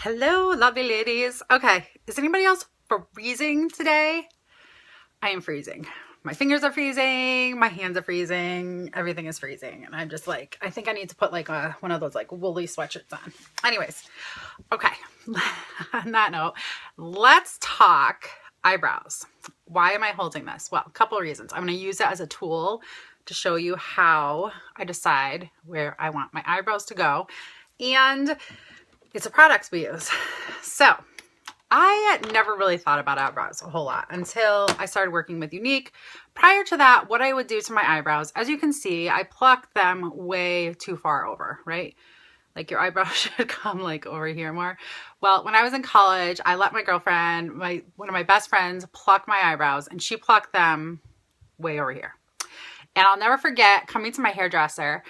Hello, lovely ladies. Okay, is anybody else freezing today? I am freezing. My fingers are freezing, my hands are freezing, everything is freezing. And I'm just like, I think I need to put like one of those like woolly sweatshirts on. Anyways, okay, on that note, let's talk eyebrows. Why am I holding this? Well, a couple of reasons. I'm going to use it as a tool to show you how I decide where I want my eyebrows to go. And it's a product we use. So I never really thought about eyebrows a whole lot until I started working with Unique. Prior to that, what I would do to my eyebrows, as you can see, I pluck them way too far over, right? Like your eyebrows should come like over here more. Well, when I was in college, I let my girlfriend, one of my best friends, pluck my eyebrows, and she plucked them way over here. And I'll never forget coming to my hairdresser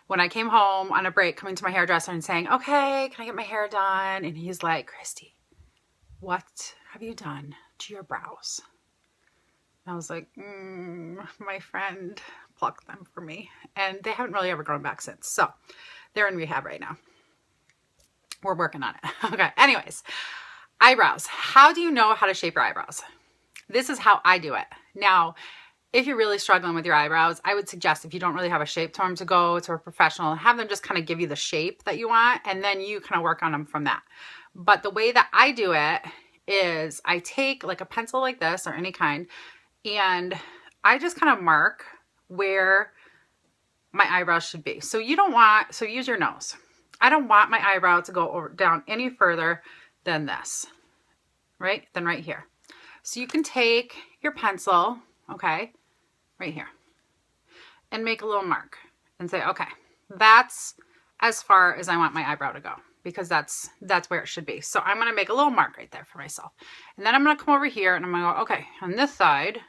when I came home on a break, coming to my hairdresser and saying, okay, can I get my hair done? And he's like, Christy, what have you done to your brows? And I was like, my friend plucked them for me. And they haven't really ever grown back since. So they're in rehab right now. We're working on it. Okay, anyways, eyebrows. How do you know how to shape your eyebrows? This is how I do it. Now, if you're really struggling with your eyebrows, I would suggest if you don't really have a shape to them, to go to a professional and have them just kind of give you the shape that you want, and then you kind of work on them from that. But the way that I do it is I take like a pencil like this or any kind, and I just kind of mark where my eyebrows should be. So use your nose. I don't want my eyebrow to go down any further than this, right? Than right here. So you can take your pencil, okay, right here, and make a little mark and say, okay, that's as far as I want my eyebrow to go, because that's where it should be. So I'm going to make a little mark right there for myself. And then I'm going to come over here and I'm going to go, okay, on this side,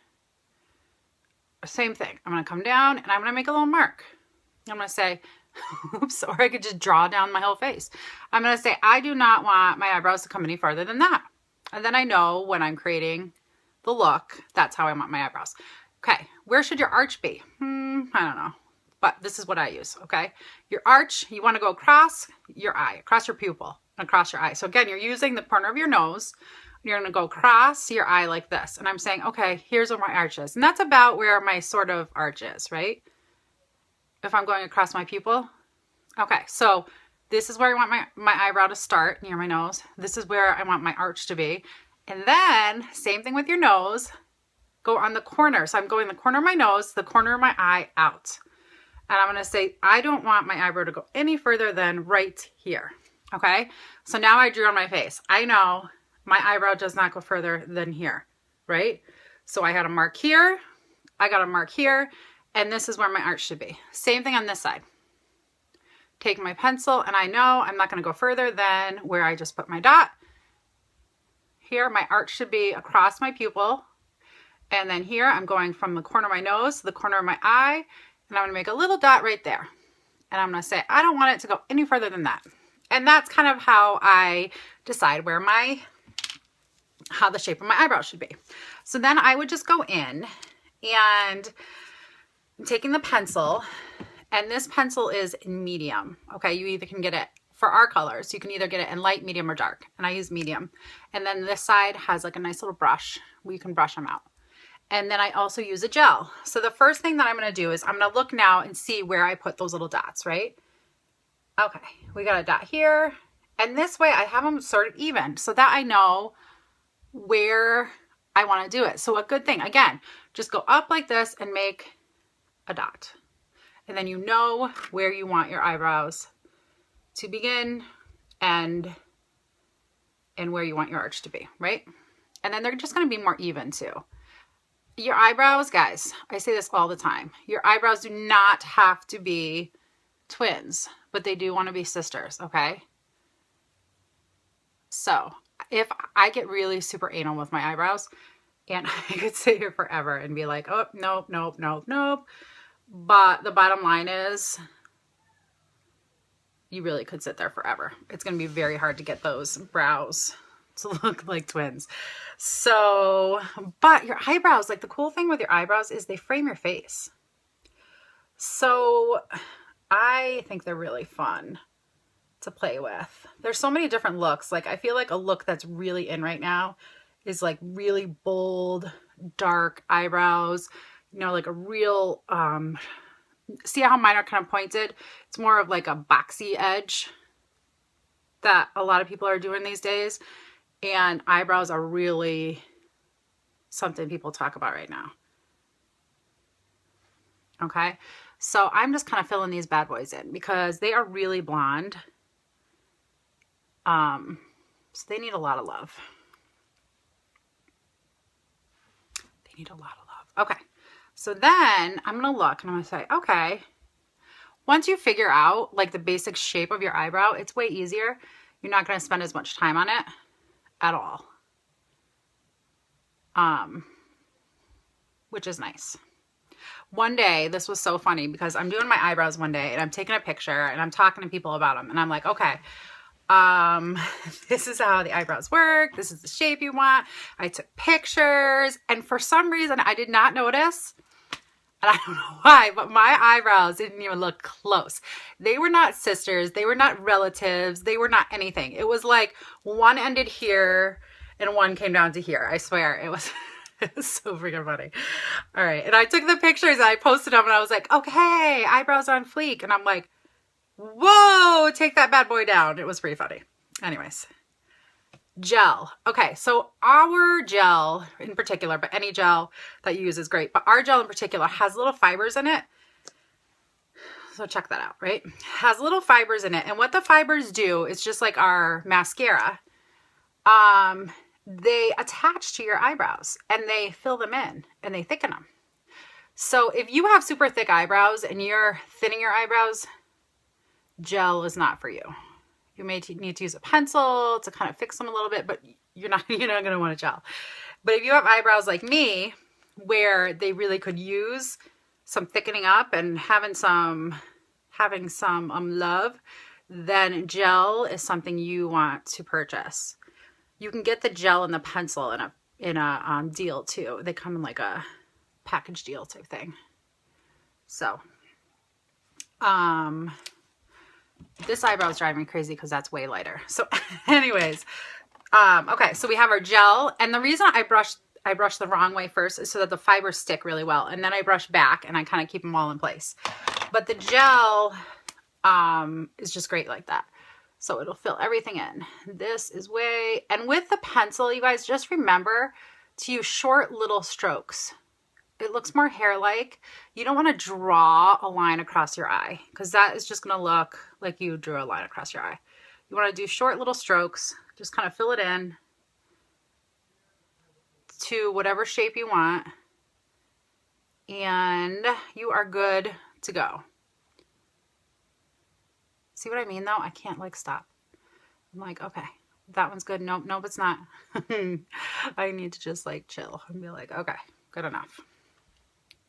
same thing. I'm going to come down and I'm going to make a little mark. I'm going to say, oops, or I could just draw down my whole face. I'm going to say, I do not want my eyebrows to come any farther than that. And then I know when I'm creating the look, that's how I want my eyebrows. Okay, where should your arch be? I don't know, but this is what I use, okay? Your arch, you want to go across your eye, across your pupil, across your eye. So again, you're using the corner of your nose. You're going to go across your eye like this. And I'm saying, okay, here's where my arch is. And that's about where my sort of arch is, right? If I'm going across my pupil. Okay, so this is where I want my eyebrow to start, near my nose. This is where I want my arch to be. And then, same thing with your nose, go on the corner. So I'm going the corner of my nose, the corner of my eye out. And I'm going to say, I don't want my eyebrow to go any further than right here. Okay? So now I drew on my face. I know my eyebrow does not go further than here, right? So I had a mark here, I got a mark here, and this is where my arch should be. Same thing on this side. Take my pencil, and I know I'm not going to go further than where I just put my dot. Here, my arch should be across my pupil. And then here, I'm going from the corner of my nose to the corner of my eye. And I'm going to make a little dot right there. And I'm going to say, I don't want it to go any further than that. And that's kind of how I decide how the shape of my eyebrow should be. So then I would just go in and I'm taking the pencil. And this pencil is in medium. Okay, you either can get it for our colors. You can either get it in light, medium, or dark. And I use medium. And then this side has like a nice little brush where you can brush them out. And then I also use a gel. So the first thing that I'm going to do is I'm going to look now and see where I put those little dots, right? Okay, we got a dot here. And this way I have them sort of even so that I know where I want to do it. So a good thing, again, just go up like this and make a dot. And then you know where you want your eyebrows to begin and where you want your arch to be, right? And then they're just going to be more even too. Your eyebrows, guys, I say this all the time. Your eyebrows do not have to be twins, but they do want to be sisters, okay? So if I get really super anal with my eyebrows, and I could sit here forever and be like, oh, nope, nope, nope, nope. But the bottom line is, you really could sit there forever. It's going to be very hard to get those brows to look like twins. So, but your eyebrows, like the cool thing with your eyebrows is they frame your face. So I think they're really fun to play with. There's so many different looks. Like, I feel like a look that's really in right now is like really bold, dark eyebrows, you know, like a real, see how mine are kind of pointed? It's more of like a boxy edge that a lot of people are doing these days. And eyebrows are really something people talk about right now. Okay, so I'm just kind of filling these bad boys in because they are really blonde. So they need a lot of love. They need a lot of love. Okay, so then I'm gonna look and I'm gonna say, okay, once you figure out like the basic shape of your eyebrow, it's way easier. You're not gonna spend as much time on it at all. Which is nice. One day, this was so funny because I'm doing my eyebrows one day and I'm taking a picture and I'm talking to people about them and I'm like, okay, this is how the eyebrows work. This is the shape you want. I took pictures and for some reason I did not notice, and I don't know why, but my eyebrows didn't even look close. They were not sisters. They were not relatives. They were not anything. It was like one ended here and one came down to here. I swear it was... It was so freaking funny. All right. And I took the pictures and I posted them and I was like, okay, eyebrows on fleek. And I'm like, whoa, take that bad boy down. It was pretty funny. Anyways, gel. Okay. So our gel in particular, but any gel that you use is great. But our gel in particular has little fibers in it. So check that out, right? Has little fibers in it. And what the fibers do is just like our mascara. They attach to your eyebrows and they fill them in and they thicken them. So if you have super thick eyebrows and you're thinning your eyebrows, gel is not for you. You may need to use a pencil to kind of fix them a little bit, but you're not going to want a gel. But if you have eyebrows like me, where they really could use some thickening up and having some love, then gel is something you want to purchase. You can get the gel and the pencil in a deal too. They come in like a package deal type thing. So, this eyebrow is driving me crazy because that's way lighter. So anyways, okay, so we have our gel, and the reason I brush the wrong way first is so that the fibers stick really well, and then I brush back and I kind of keep them all in place. But the gel is just great like that. So it'll fill everything in. This is way, and with the pencil, you guys just remember to use short little strokes. It looks more hair-like. You don't want to draw a line across your eye because that is just going to look like you drew a line across your eye. You want to do short little strokes. Just kind of fill it in to whatever shape you want. And you are good to go. See what I mean though? I can't like stop. I'm like, okay, that one's good. Nope, nope, it's not. I need to just like chill and be like, okay, good enough.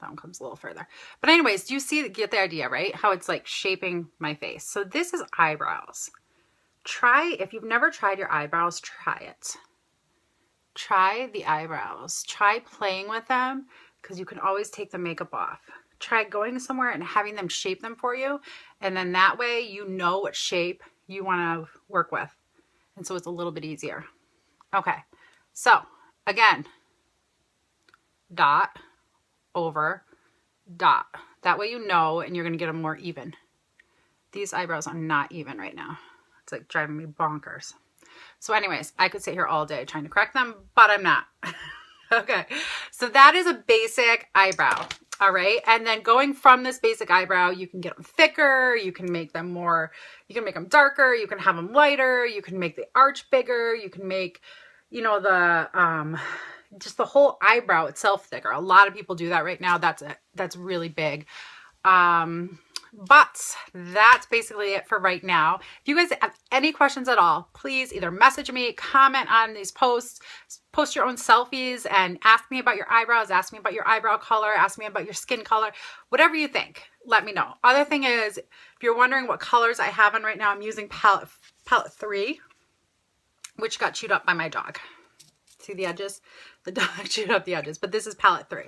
That one comes a little further. But anyways, do you see, get the idea, right? How it's like shaping my face. So this is eyebrows. Try, if you've never tried your eyebrows, try it. Try the eyebrows. Try playing with them because you can always take the makeup off. Try going somewhere and having them shape them for you. And then that way you know what shape you want to work with. And so it's a little bit easier. Okay. So again, dot over dot. That way you know, and you're going to get them more even. These eyebrows are not even right now. It's like driving me bonkers. So anyways, I could sit here all day trying to correct them, but I'm not. Okay. So that is a basic eyebrow. All right. And then going from this basic eyebrow, you can get them thicker. You can make them more, you can make them darker. You can have them lighter. You can make the arch bigger. You can make, you know, the, just the whole eyebrow itself thicker. A lot of people do that right now. That's really big. But that's basically it for right now. If you guys have any questions at all, please either message me, comment on these posts, post your own selfies and ask me about your eyebrows, ask me about your eyebrow color, ask me about your skin color, whatever you think, let me know. Other thing is, if you're wondering what colors I have on right now, I'm using palette 3, which got chewed up by my dog. See the edges? The dog chewed up the edges, but this is palette 3.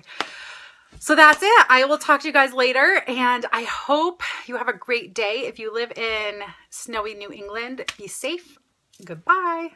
So that's it. I will talk to you guys later, and I hope you have a great day. If you live in snowy New England, be safe. Goodbye.